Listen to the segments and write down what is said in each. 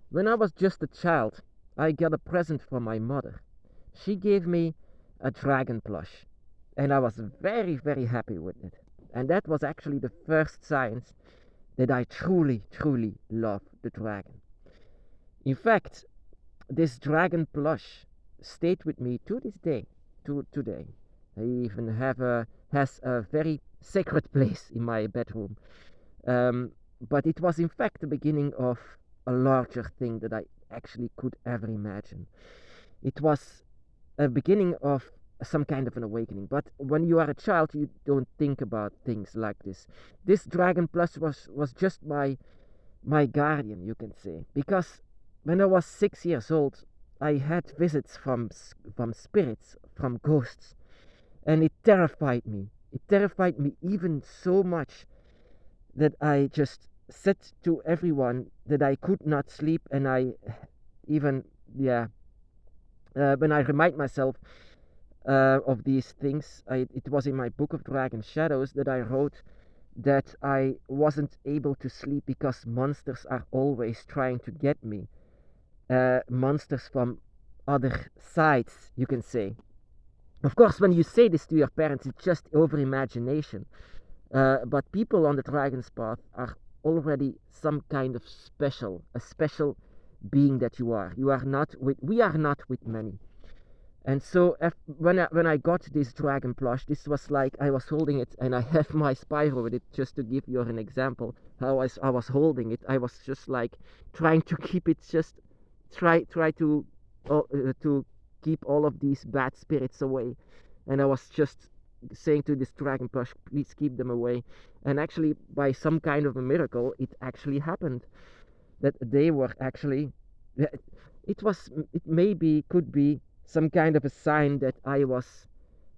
When I was just a child, I got a present from my mother. She gave me a dragon plush, and I was very, very happy with it. And that was actually the first signs that I truly, truly love the dragon. In fact, this dragon plush stayed with me to this day, to today. I even has a very sacred place in my bedroom. But it was in fact the beginning of a larger thing that I actually could ever imagine. It was a beginning of some kind of an awakening. But when you are a child, you don't think about things like this. This dragon plus was just my guardian, you can say, because when I was 6 years old, I had visits from spirits, from ghosts, and it terrified me. It terrified me even so much that I just said to everyone that I could not sleep, and I even yeah when I remind myself of these things, it was in my book of Dragon Shadows that I wrote that I wasn't able to sleep because monsters are always trying to get me. Monsters from other sides, you can say. Of course, when you say this to your parents, it's just over imagination. But people on the dragon's path are already some kind of a special being that you are. You are not with. We are not with many. And so when I got this dragon plush, this was like I was holding it, and I have my Spyro with it. Just to give you an example, how I was holding it, I was just like trying to keep it, just try to keep all of these bad spirits away, and I was just saying to this dragon plush, please keep them away. And actually, by some kind of a miracle, it actually happened that they were actually it maybe could be some kind of a sign that I was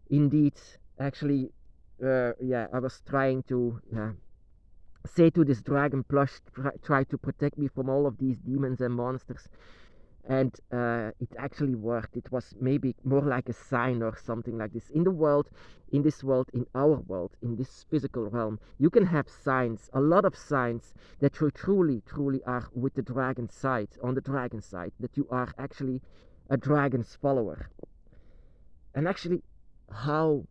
indeed actually I was trying to say to this dragon plush, try to protect me from all of these demons and monsters. And it actually worked. It was maybe more like a sign or something like this. In the world, in this world, in our world, in this physical realm, you can have signs, a lot of signs that you truly, truly are with the dragon side, on the dragon side, that you are actually a dragon's follower. And actually, how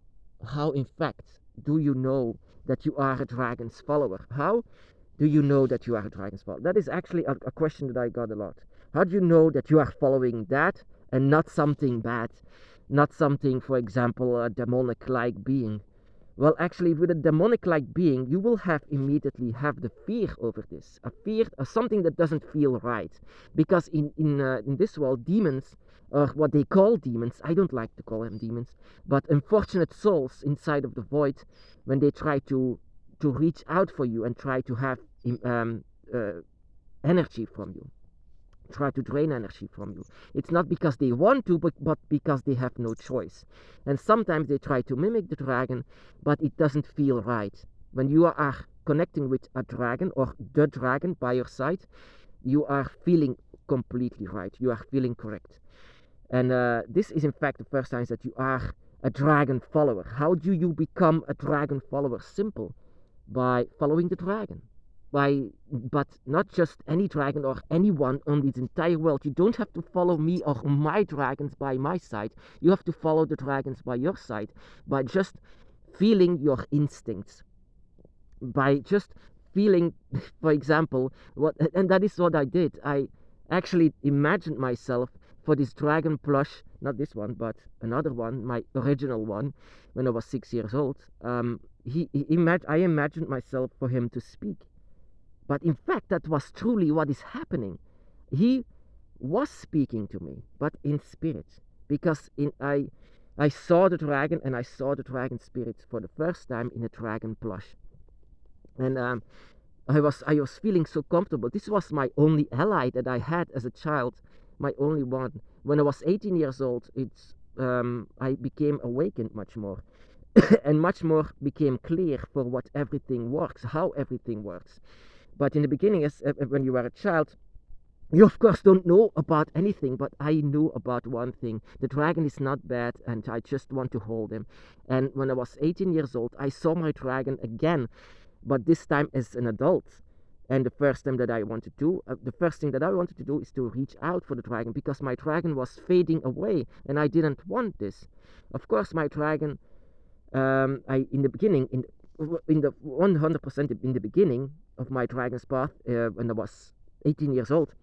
how in fact do you know that you are a dragon's follower? How do you know that you are a dragon's follower? That is actually a question that I got a lot. How do you know that you are following that and not something bad, not something, for example, a demonic like being? Well, actually, with a demonic like being, you will have immediately have the fear over this, a fear of something that doesn't feel right. Because in this world, demons, or what they call demons, I don't like to call them demons, but unfortunate souls inside of the void, when they try to reach out for you and try to have uh, energy from you, try to drain energy from you. It's not because they want to, but because they have no choice. And sometimes they try to mimic the dragon, but it doesn't feel right. When you are connecting with a dragon or the dragon by your side, you are feeling completely right. You are feeling correct. And this is in fact the first signs that you are a dragon follower. How do you become a dragon follower? Simple, by following the dragon. But not just any dragon or anyone on this entire world. You don't have to follow me or my dragons by my side. You have to follow the dragons by your side, by just feeling your instincts, by just feeling, for example, what. And that is what I did. I actually imagined myself for this dragon plush, not this one, but another one, my original one, when I was 6 years old. I imagined myself for him to speak, but in fact, that was truly what is happening. He was speaking to me, but in spirit, because I saw the dragon, and I saw the dragon spirit for the first time in a dragon plush. And I was feeling so comfortable. This was my only ally that I had as a child, my only one. When I was 18 years old, I became awakened much more, and much more became clear for what everything works, how everything works. But in the beginning, when you are a child, you of course don't know about anything, but I knew about one thing. The dragon is not bad, and I just want to hold him. And when I was 18 years old, I saw my dragon again, but this time as an adult. And the first thing that I want to do, is to reach out for the dragon, because my dragon was fading away, and I didn't want this. Of course, my dragon, I in the beginning, in the 100% in the beginning of my dragon's path, when I was 18 years old,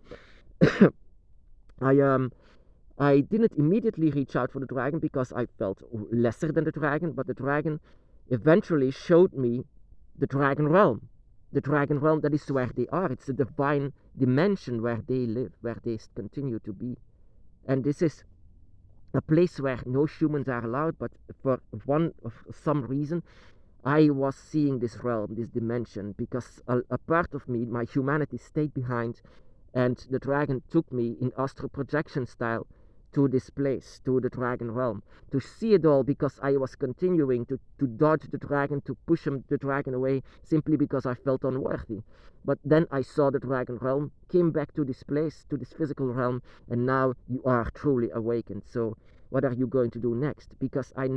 I didn't immediately reach out for the dragon because I felt lesser than the dragon, but the dragon eventually showed me the dragon realm. The dragon realm, that is where they are. It's the divine dimension where they live, where they continue to be. And this is a place where no humans are allowed, but for some reason, I was seeing this realm, this dimension, because a part of me, my humanity, stayed behind, and the dragon took me in astral projection style to this place, to the dragon realm, to see it all, because I was continuing to dodge the dragon, to push the dragon away, simply because I felt unworthy. But then I saw the dragon realm, came back to this place, to this physical realm, and now you are truly awakened. So what are you going to do next? Because I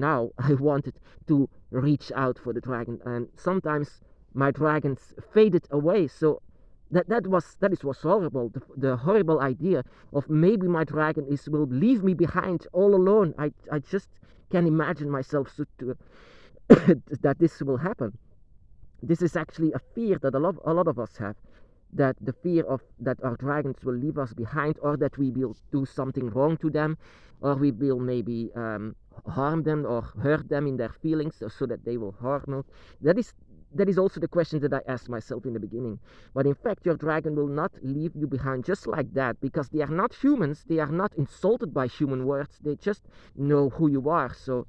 wanted to reach out for the dragon, and sometimes my dragons faded away. So that was horrible. The horrible idea of maybe my dragon will leave me behind all alone. I just can't imagine myself that this will happen. This is actually a fear that a lot of us have, that the fear of that our dragons will leave us behind, or that we will do something wrong to them, or we will maybe harm them or hurt them in their feelings, so that they will harm us. That is also the question that I asked myself in the beginning. But in fact, your dragon will not leave you behind just like that, because they are not humans. They are not insulted by human words. They just know who you are. So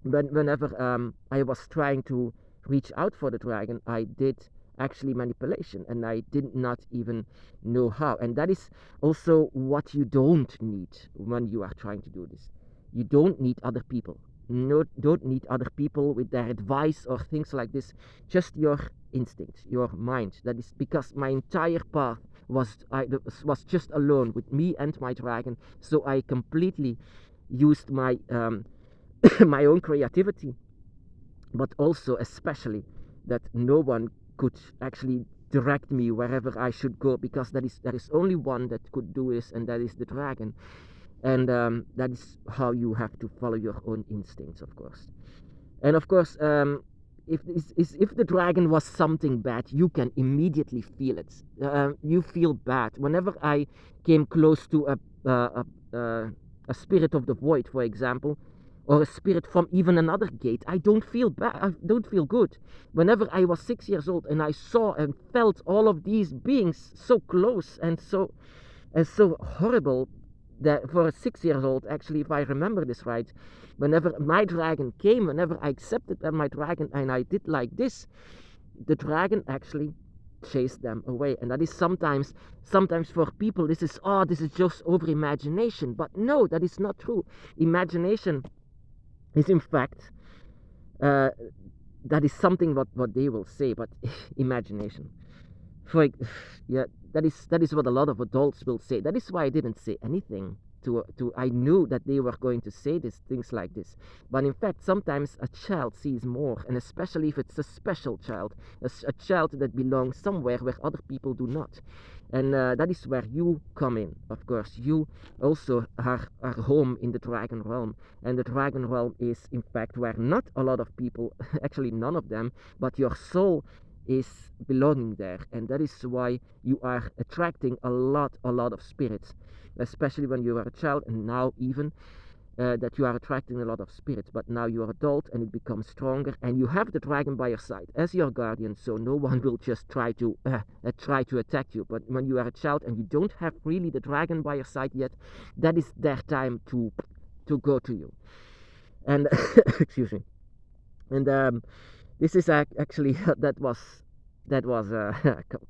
whenever I was trying to reach out for the dragon, I did actually manipulation, and I did not even know how. And that is also what you don't need when you are trying to do this. You don't need other people. No, don't need other people with their advice or things like this. Just your instincts, your mind. That is because my entire path was just alone with me and my dragon. So I completely used my my own creativity, but also especially that no one could actually direct me wherever I should go, because there is only one that could do this, and that is the dragon. And that is how you have to follow your own instincts, of course. And of course, if the dragon was something bad, you can immediately feel it. You feel bad whenever I came close to a spirit of the void, for example, or a spirit from even another gate. I don't feel bad. I don't feel good. Whenever I was 6 years old and I saw and felt all of these beings so close and so horrible, that for a 6 years old, actually, if I remember this right, whenever my dragon came, whenever I accepted my dragon and I did like this, the dragon actually chased them away. And that is sometimes for people, this is just over imagination. But no, that is not true. Imagination is in fact, that is something what they will say, but imagination. Yeah, that is what a lot of adults will say. That is why I didn't say anything to I knew that they were going to say things like this. But in fact, sometimes a child sees more, and especially if it's a special child, a child that belongs somewhere where other people do not. And that is where you come in. Of course, you also are home in the dragon realm, and the dragon realm is in fact where not a lot of people, actually none of them, but your soul is belonging there. And that is why you are attracting a lot of spirits, especially when you are a child, and now even that you are attracting a lot of spirits. But now you are adult and it becomes stronger, and you have the dragon by your side as your guardian, so no one will just try to attack you. But when you are a child and you don't have really the dragon by your side yet, that is their time to go to you. And excuse me. And this is actually that was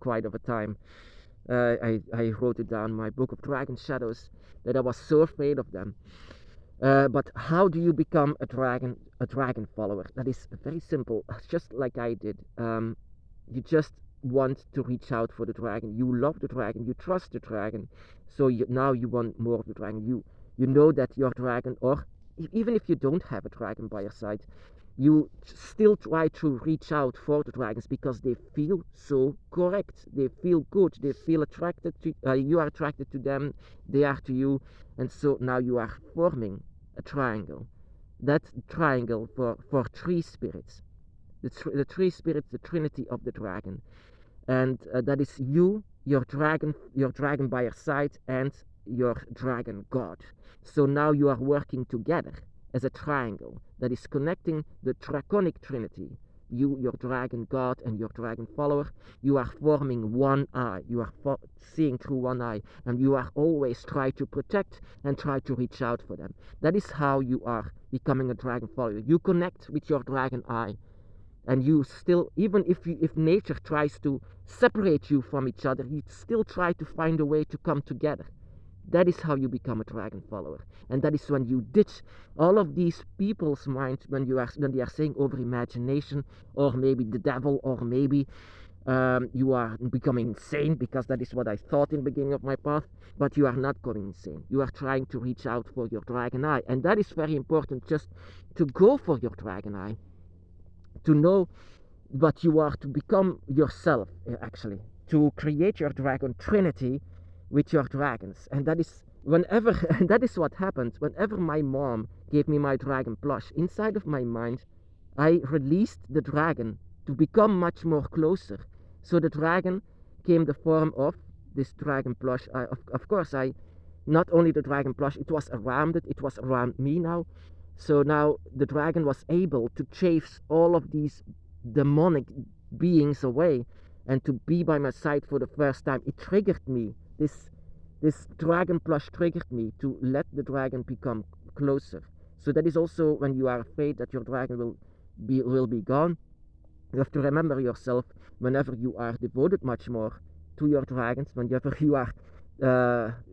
quite of a time. I wrote it down in my book of Dragon Shadows, that I was so afraid of them. But how do you become a dragon follower? That is very simple, just like I did. You just want to reach out for the dragon. You love the dragon. You trust the dragon. So now you want more of the dragon. You know that your dragon, or even if you don't have a dragon by your side, You still try to reach out for the dragons because they feel so correct. They feel good. They feel attracted to you are attracted to them. They are to you, and so now you are forming a triangle. That triangle for three spirits. The three spirits, the trinity of the dragon, and that is you, your dragon by your side, and your dragon god. So now you are working together as a triangle that is connecting the draconic trinity, you, your dragon god, and your dragon follower. You are forming one eye. You are seeing through one eye, and you are always try to protect and try to reach out for them. That is how you are becoming a dragon follower. You connect with your dragon eye, and you still, even if nature tries to separate you from each other, you still try to find a way to come together. That is how you become a dragon follower, and that is when you ditch all of these people's minds when they are saying over imagination, or maybe the devil, or maybe you are becoming insane, because that is what I thought in the beginning of my path. But you are not going insane. You are trying to reach out for your dragon eye, and that is very important, just to go for your dragon eye, to know what you are, to become yourself, actually, to create your dragon trinity with your dragons. And that is whenever and that is what happened whenever my mom gave me my dragon plush. Inside of my mind, I released the dragon to become much more closer. So the dragon came the form of this dragon plush. Of course, I not only the dragon plush, it was around it, it was around me now. So now the dragon was able to chase all of these demonic beings away and to be by my side for the first time. It triggered me. This dragon plush triggered me to let the dragon become closer. So that is also when you are afraid that your dragon will be gone. You have to remember yourself whenever you are devoted much more to your dragons, whenever you are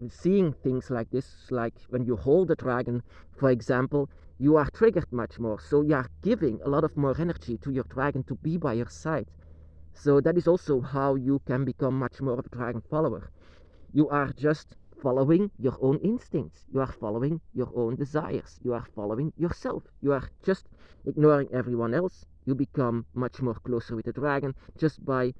seeing things like this, like when you hold a dragon, for example, you are triggered much more. So you are giving a lot of more energy to your dragon to be by your side. So that is also how you can become much more of a dragon follower. You are just following your own instincts. You are following your own desires. You are following yourself. You are just ignoring everyone else. You become much more closer with the dragon just by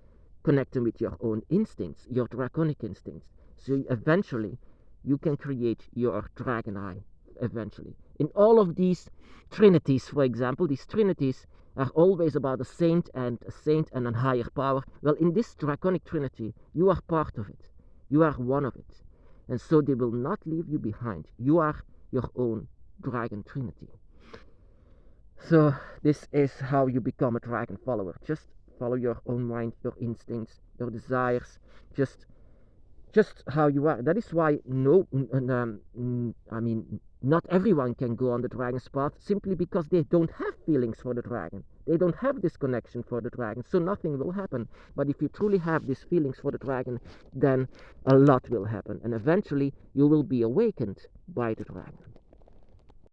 connecting with your own instincts, your draconic instincts. So eventually you can create your dragon eye, eventually. In all of these trinities, for example, these trinities are always about a saint and a higher power. Well, in this draconic trinity, you are part of it. You are one of it. And so they will not leave you behind. You are your own dragon trinity. So this is how you become a dragon follower. Just follow your own mind, your instincts, your desires, just how you are. That is why not everyone can go on the dragon's path, simply because they don't have feelings for the dragon. They don't have this connection for the dragon, so nothing will happen. But if you truly have these feelings for the dragon, then a lot will happen, and eventually you will be awakened by the dragon.